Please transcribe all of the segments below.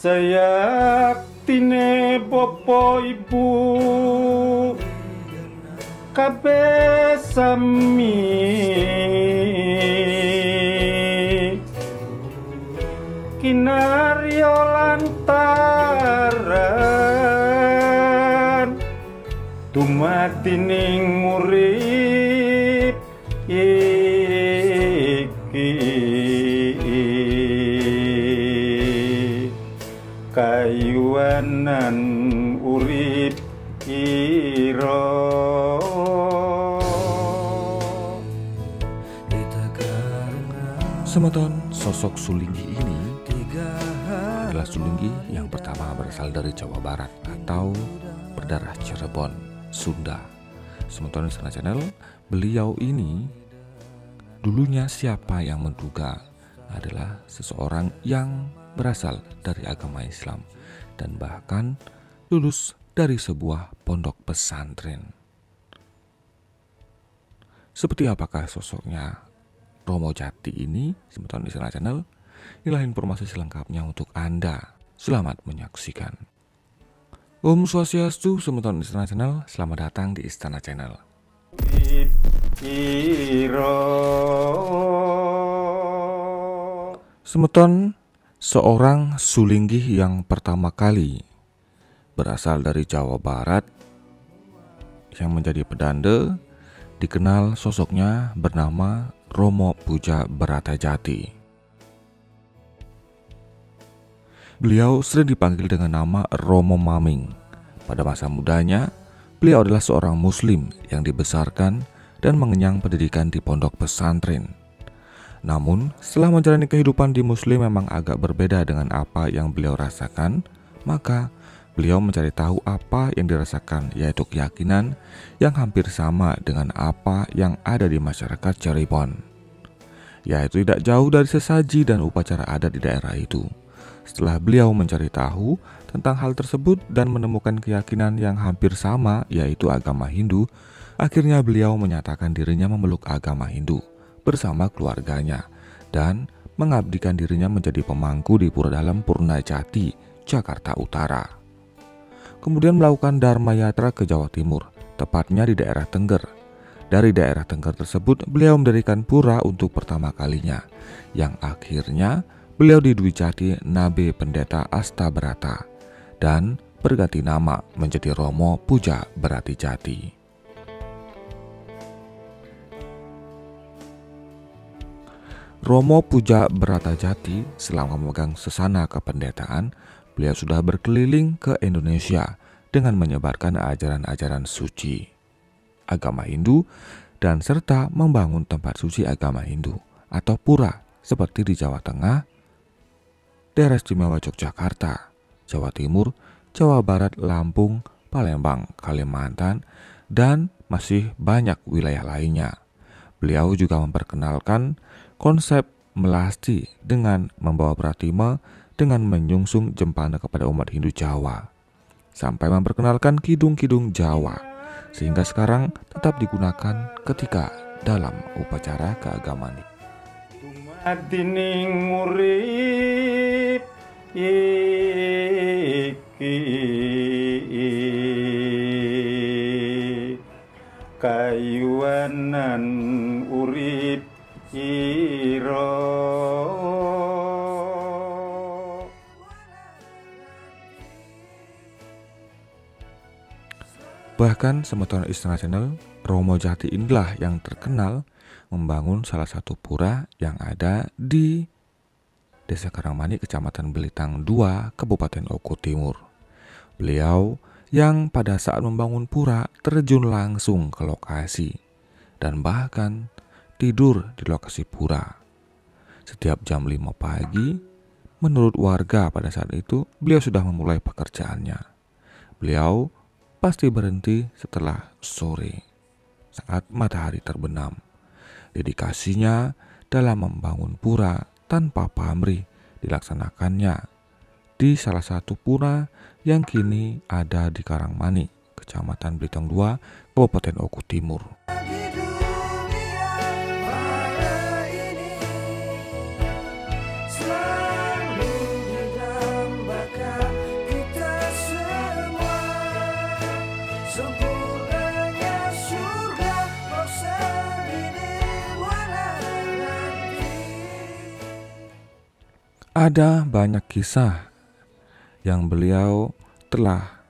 Sayaktine Bapak Ibu kabeh sami kinarya lantaran dumadining urip iki kayuanan urip ira. Semeton, sosok Sulinggi ini adalah Sulinggi yang pertama berasal dari Jawa Barat atau berdarah Cirebon, Sunda. Semeton Istana Channel, beliau ini dulunya siapa yang menduga adalah seseorang yang berasal dari agama Islam dan bahkan lulus dari sebuah pondok pesantren. Seperti apakah sosoknya Romo Jati ini? Semeton Istana Channel, inilah informasi selengkapnya untuk Anda. Selamat menyaksikan. Om Swastiastu, Semeton Istana Channel, selamat datang di Istana Channel. Semeton, seorang Sulinggi yang pertama kali berasal dari Jawa Barat yang menjadi pedanda, dikenal sosoknya bernama Romo Puja Bratajati. Beliau sering dipanggil dengan nama Romo Maming. Pada masa mudanya, beliau adalah seorang muslim yang dibesarkan dan mengenyang pendidikan di pondok pesantren. Namun, setelah menjalani kehidupan di muslim memang agak berbeda dengan apa yang beliau rasakan, maka beliau mencari tahu apa yang dirasakan, yaitu keyakinan yang hampir sama dengan apa yang ada di masyarakat Cirebon, yaitu tidak jauh dari sesaji dan upacara adat di daerah itu. Setelah beliau mencari tahu tentang hal tersebut dan menemukan keyakinan yang hampir sama, yaitu agama Hindu, akhirnya beliau menyatakan dirinya memeluk agama Hindu bersama keluarganya dan mengabdikan dirinya menjadi pemangku di Pura Dalem Purnajati, Jakarta Utara. Kemudian melakukan Dharma Yatra ke Jawa Timur, tepatnya di daerah Tengger. Dari daerah Tengger tersebut, beliau mendirikan pura untuk pertama kalinya, yang akhirnya beliau di Dwi Jati Nabe Pendeta Astabrata dan berganti nama menjadi Romo Puja Bratajati. Romo Puja Bratajati selama memegang sesana kependetaan, beliau sudah berkeliling ke Indonesia dengan menyebarkan ajaran-ajaran suci agama Hindu dan serta membangun tempat suci agama Hindu atau pura seperti di Jawa Tengah, daerah istimewa Yogyakarta, Jawa Timur, Jawa Barat, Lampung, Palembang, Kalimantan, dan masih banyak wilayah lainnya. Beliau juga memperkenalkan konsep melasti dengan membawa pratima dengan menyungsung jempana kepada umat Hindu Jawa, sampai memperkenalkan kidung-kidung Jawa, sehingga sekarang tetap digunakan ketika dalam upacara keagamaan. Dumadining urip iki kayuanan urip ira. Bahkan Semeton Istana Channel, Romo Jati inilah yang terkenal membangun salah satu pura yang ada di Desa Karangmani, Kecamatan Belitang 2, Kabupaten Oku Timur. Beliau yang pada saat membangun pura terjun langsung ke lokasi dan bahkan tidur di lokasi pura. Setiap jam 5 pagi, menurut warga pada saat itu, beliau sudah memulai pekerjaannya. Beliau pasti berhenti setelah sore saat matahari terbenam. Dedikasinya dalam membangun pura tanpa pamrih dilaksanakannya di salah satu pura yang kini ada di Karangmani, Kecamatan Belitang 2, Kabupaten Oku Timur. Ada banyak kisah yang beliau telah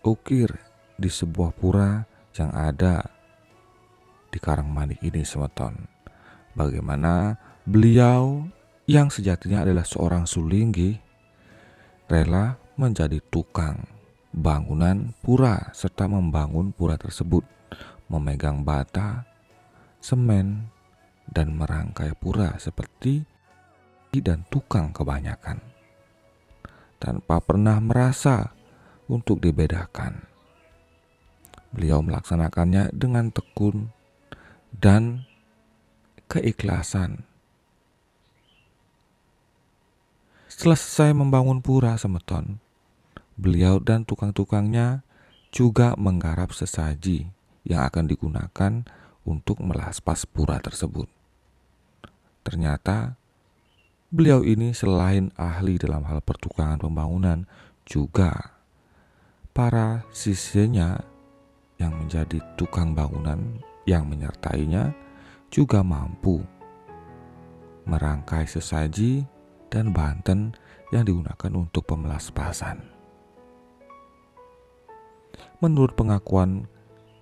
ukir di sebuah pura yang ada di Karangmanik ini, semeton. Bagaimana beliau yang sejatinya adalah seorang sulinggi rela menjadi tukang bangunan pura serta membangun pura tersebut, memegang bata, semen, dan merangkai pura seperti dan tukang kebanyakan, tanpa pernah merasa untuk dibedakan. Beliau melaksanakannya dengan tekun dan keikhlasan. Setelah selesai membangun pura, semeton, beliau dan tukang-tukangnya juga menggarap sesaji yang akan digunakan untuk melaspas pura tersebut. Ternyata beliau ini selain ahli dalam hal pertukangan pembangunan, juga para sisanya yang menjadi tukang bangunan yang menyertainya juga mampu merangkai sesaji dan banten yang digunakan untuk pemelaspasan. Menurut pengakuan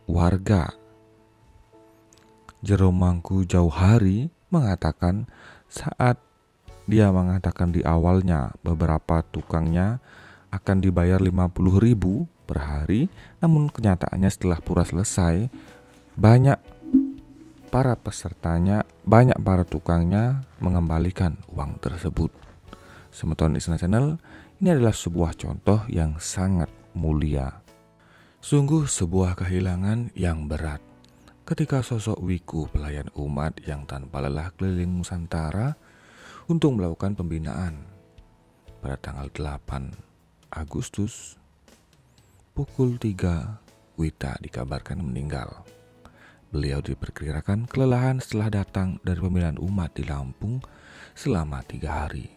warga, Jero Mangkujauhari mengatakan saat dia mengatakan di awalnya beberapa tukangnya akan dibayar 50.000 per hari, namun kenyataannya setelah pura selesai, banyak para tukangnya mengembalikan uang tersebut. Semeton Istana Channel, ini adalah sebuah contoh yang sangat mulia. Sungguh sebuah kehilangan yang berat ketika sosok Wiku pelayan umat yang tanpa lelah keliling Nusantara untuk melakukan pembinaan. Pada tanggal 8 Agustus pukul 3 Wita dikabarkan meninggal. Beliau diperkirakan kelelahan setelah datang dari pembinaan umat di Lampung selama 3 hari.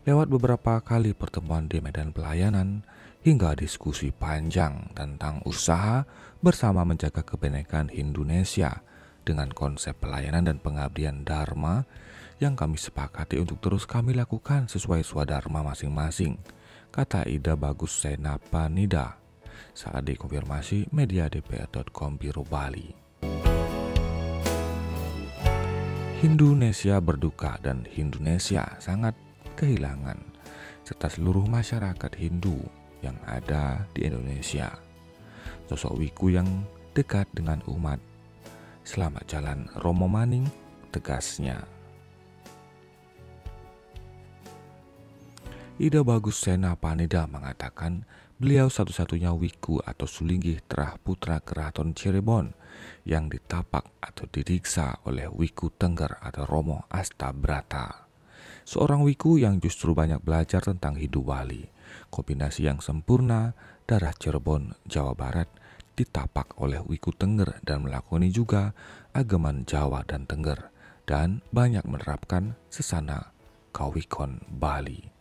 Lewat beberapa kali pertemuan di medan pelayanan hingga diskusi panjang tentang usaha bersama menjaga kebenekaan Indonesia dengan konsep pelayanan dan pengabdian Dharma yang kami sepakati untuk terus kami lakukan sesuai swadharma masing-masing, kata Ida Bagus Senapanida saat dikonfirmasi media dpr.com Biro Bali. Indonesia berduka dan Indonesia sangat kehilangan serta seluruh masyarakat Hindu yang ada di Indonesia sosok Wiku yang dekat dengan umat. Selamat jalan Romo Maning, tegasnya. Ida Bagus Senapanida mengatakan beliau satu-satunya Wiku atau Sulinggih Terah Putra Keraton Cirebon yang ditapak atau didiksa oleh Wiku Tengger atau Romo Astabrata. Seorang Wiku yang justru banyak belajar tentang Hindu Bali, kombinasi yang sempurna darah Cirebon, Jawa Barat ditapak oleh Wiku Tengger dan melakoni juga ageman Jawa dan Tengger dan banyak menerapkan sesana Kawikon Bali.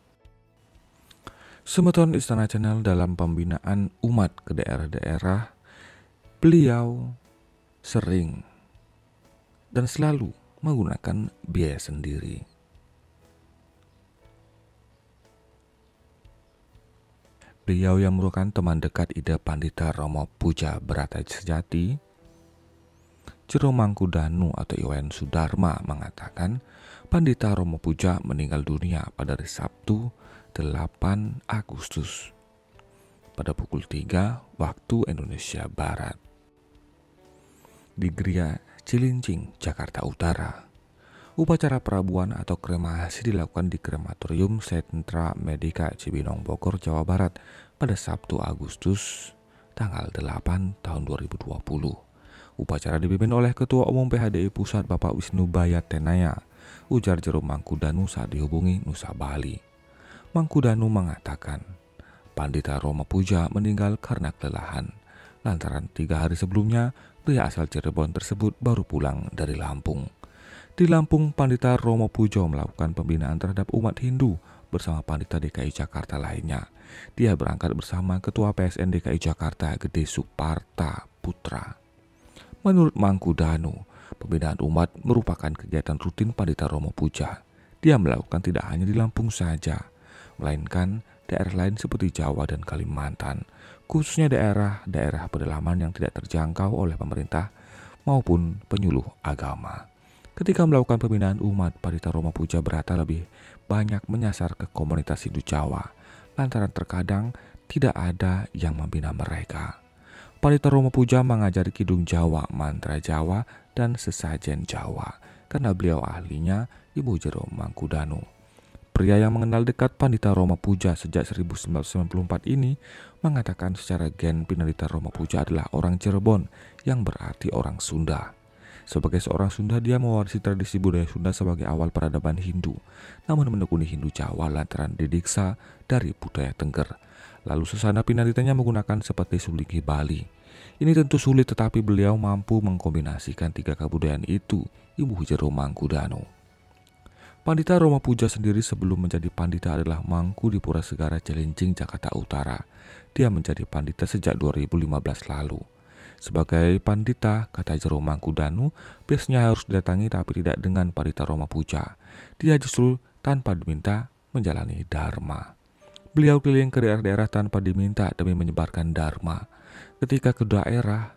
Semeton Istana Channel, dalam pembinaan umat ke daerah-daerah, beliau sering dan selalu menggunakan biaya sendiri. Beliau yang merupakan teman dekat Ida Pandita Romo Puja Brata Sejati, Jero Mangkudanu atau Iwayan Sudarma mengatakan Pandita Romo Puja meninggal dunia pada hari Sabtu 8 Agustus pada pukul 3 waktu Indonesia Barat di Geria Cilincing, Jakarta Utara. Upacara perabuan atau kremasi dilakukan di Krematorium Sentra Medika Cibinong, Bogor, Jawa Barat pada Sabtu Agustus tanggal 8 tahun 2020. Upacara dipimpin oleh Ketua Umum PHDI Pusat Bapak Wisnu Bayatenaya, ujar Jero Mangkudanu saat dihubungi Nusa Bali. Mangkudanu mengatakan Pandita Romo Puja meninggal karena kelelahan lantaran 3 hari sebelumnya pria asal Cirebon tersebut baru pulang dari Lampung. Di Lampung, Pandita Romo Puja melakukan pembinaan terhadap umat Hindu bersama Pandita DKI Jakarta lainnya. Dia berangkat bersama Ketua PSN DKI Jakarta Gede Suparta Putra. Menurut Mangkudanu, pembinaan umat merupakan kegiatan rutin Pandita Romo Puja. Dia melakukan tidak hanya di Lampung saja, melainkan daerah lain seperti Jawa dan Kalimantan, khususnya daerah-daerah pedalaman yang tidak terjangkau oleh pemerintah maupun penyuluh agama. Ketika melakukan pembinaan umat, Pandita Roma Puja Brata lebih banyak menyasar ke komunitas Hindu Jawa, lantaran terkadang tidak ada yang membina mereka. Pandita Roma Puja mengajari Kidung Jawa, mantra Jawa, dan sesajen Jawa, karena beliau ahlinya Ibu Jero Mangkudanu. Pria yang mengenal dekat Pandita Roma Puja sejak 1994 ini mengatakan secara gen Pandita Roma Puja adalah orang Cirebon, yang berarti orang Sunda. Sebagai seorang Sunda, dia mewarisi tradisi budaya Sunda sebagai awal peradaban Hindu, namun menekuni Hindu Jawa lantaran didiksa dari budaya Tengger. Lalu sesana pinaditanya menggunakan seperti Sulinggi Bali. Ini tentu sulit, tetapi beliau mampu mengkombinasikan tiga kebudayaan itu, Ibu Jero Mangkudanu. Pandita Roma Puja sendiri sebelum menjadi pandita adalah mangku di Pura Segara Cilincing, Jakarta Utara. Dia menjadi pandita sejak 2015 lalu. Sebagai pandita, kata Jero Mangkudanu, biasanya harus didatangi tapi tidak dengan Pandita Roma Puja. Dia justru tanpa diminta menjalani dharma. Beliau keliling ke daerah-daerah tanpa diminta demi menyebarkan dharma. Ketika ke daerah,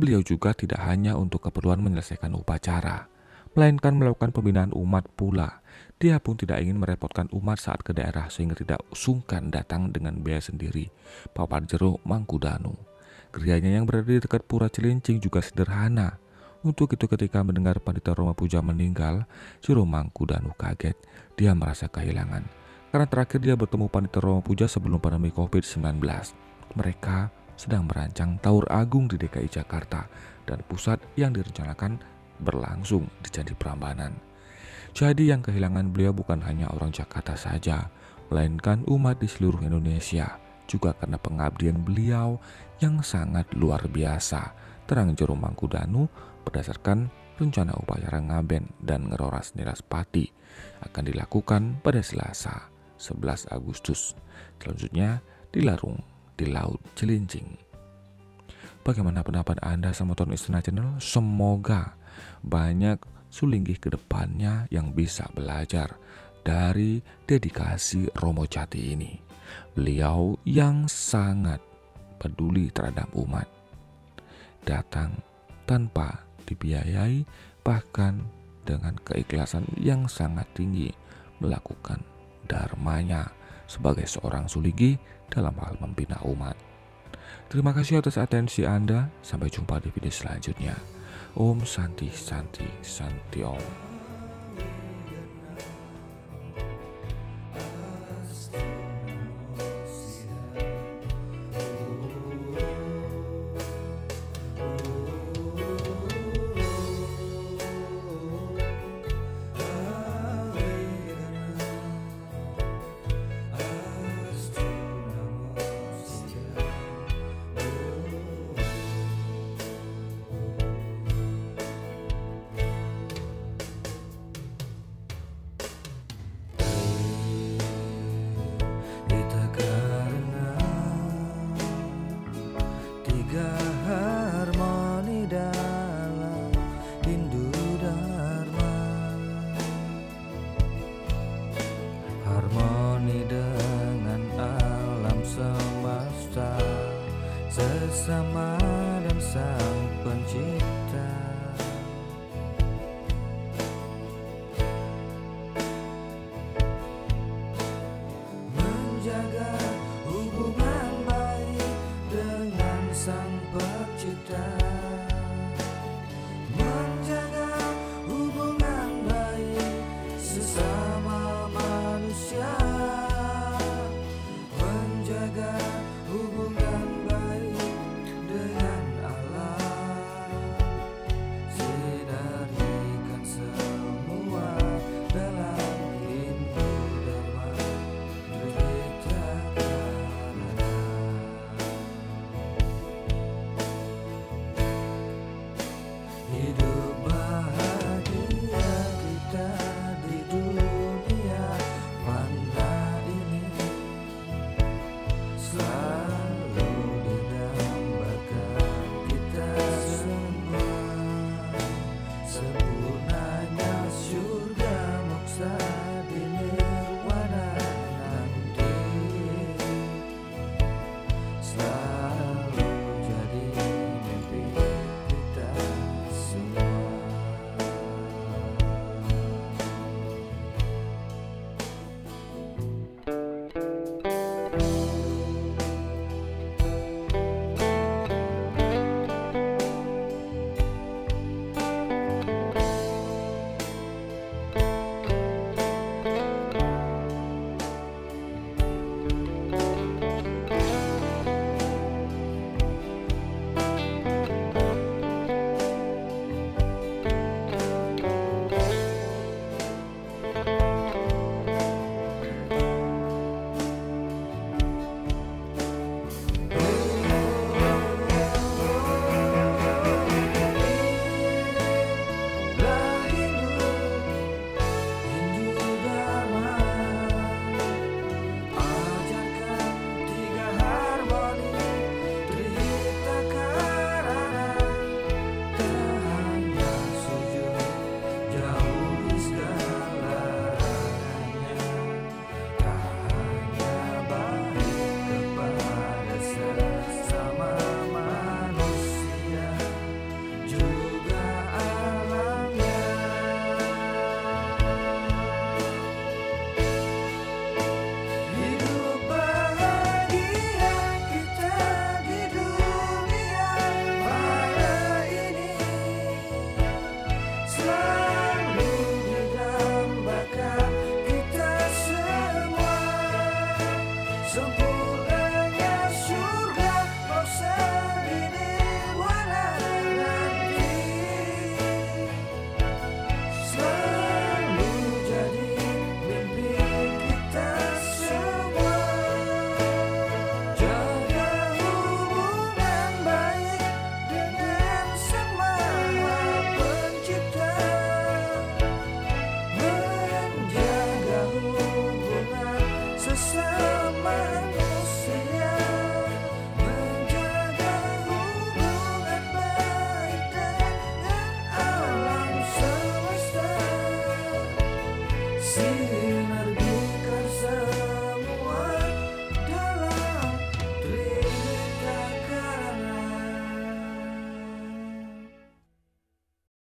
beliau juga tidak hanya untuk keperluan menyelesaikan upacara, melainkan melakukan pembinaan umat pula. Dia pun tidak ingin merepotkan umat saat ke daerah sehingga tidak sungkan datang dengan biaya sendiri, papan Jero Mangkudanu. Gerianya yang berada di dekat Pura Cilincing juga sederhana. Untuk itu ketika mendengar Pandita Roma Puja meninggal, Jero Mangkudanu kaget. Dia merasa kehilangan, karena terakhir dia bertemu Pandita Roma Puja sebelum pandemi COVID-19. Mereka sedang merancang Taur Agung di DKI Jakarta, dan pusat yang direncanakan berlangsung di Candi Prambanan. Jadi yang kehilangan beliau bukan hanya orang Jakarta saja, melainkan umat di seluruh Indonesia, juga karena pengabdian beliau yang sangat luar biasa, terang Jero Mangkudanu. Berdasarkan rencana upacara ngaben dan ngeroras niras pati akan dilakukan pada Selasa 11 Agustus, selanjutnya dilarung di Laut Cilincing. Bagaimana pendapat Anda sama Tonton Istana Channel? Semoga banyak Sulinggih ke depannya yang bisa belajar dari dedikasi Romo Jati ini. Beliau yang sangat peduli terhadap umat, datang tanpa dibiayai, bahkan dengan keikhlasan yang sangat tinggi melakukan dharmanya sebagai seorang Sulinggih dalam hal membina umat. Terima kasih atas atensi Anda. Sampai jumpa di video selanjutnya. Om Santi Santi Santi Om. Sesama dan Sang Pencipta, menjaga hubungan baik dengan Sang Pencipta, menjaga hubungan baik sesama manusia, menjaga hubungan baik dengan Allah. ini